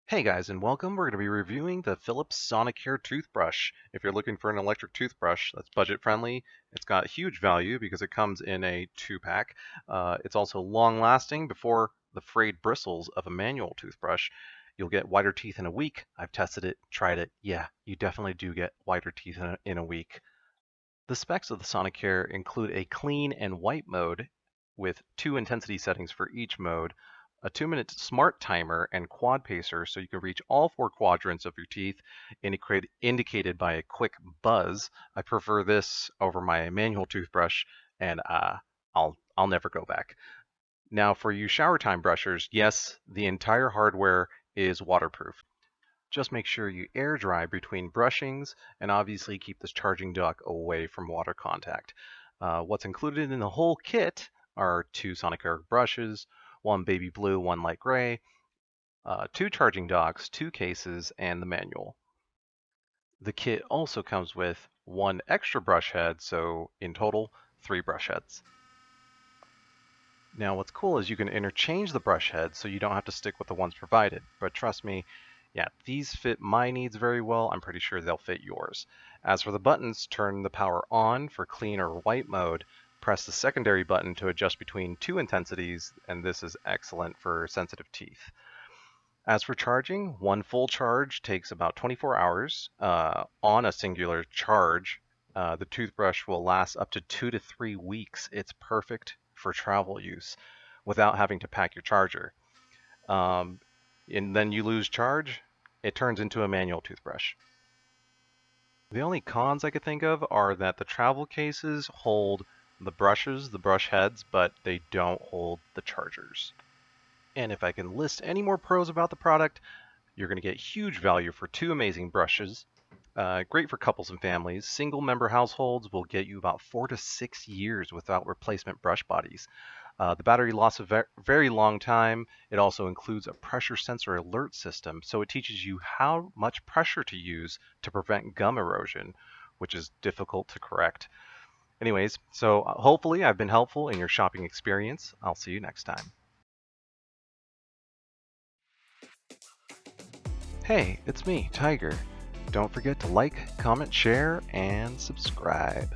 Hey guys, and welcome. We're going to be reviewing the Philips Sonicare toothbrush. If you're looking for an electric toothbrush that's budget friendly, it's got huge value because it comes in a 2-pack. It's also long lasting. Before the frayed bristles of a manual toothbrush, you'll get whiter teeth in a week. I've tested it, tried it. Yeah, you definitely do get whiter teeth in a week. The specs of the Sonicare include a clean and white mode with 2 intensity settings for each mode, a 2-minute smart timer, and quad pacer so you can reach all 4 quadrants of your teeth, indicated by a quick buzz. I prefer this over my manual toothbrush, and I'll never go back. Now, for you shower time brushers, yes, the entire hardware is waterproof. Just make sure you air dry between brushings and obviously keep this charging dock away from water contact. What's included in the whole kit are 2 Sonicare brushes, 1 baby blue, 1 light gray, 2 charging docks, 2 cases, and the manual. The kit also comes with 1 extra brush head, so in total, 3 brush heads. Now what's cool is you can interchange the brush heads so you don't have to stick with the ones provided, but trust me, yeah, these fit my needs very well. I'm pretty sure they'll fit yours. As for the buttons, turn the power on for clean or white mode, press the secondary button to adjust between 2 intensities, and this is excellent for sensitive teeth. As for charging, 1 full charge takes about 24 hours. On a singular charge, the toothbrush will last up to 2 to 3 weeks. It's perfect for travel use without having to pack your charger. Um, and then you lose charge, it turns into a manual toothbrush. The only cons I could think of are that the travel cases hold the brushes, the brush heads, but they don't hold the chargers. And if I can list any more pros about the product, you're going to get huge value for 2 amazing brushes. Great for couples and families. Single member households will get you about 4 to 6 years without replacement brush bodies. The battery lasts a very long time. It also includes a pressure sensor alert system, so it teaches you how much pressure to use to prevent gum erosion, which is difficult to correct. Anyways, so hopefully I've been helpful in your shopping experience. I'll see you next time. Hey, it's me, Tiger. Don't forget to like, comment, share, and subscribe.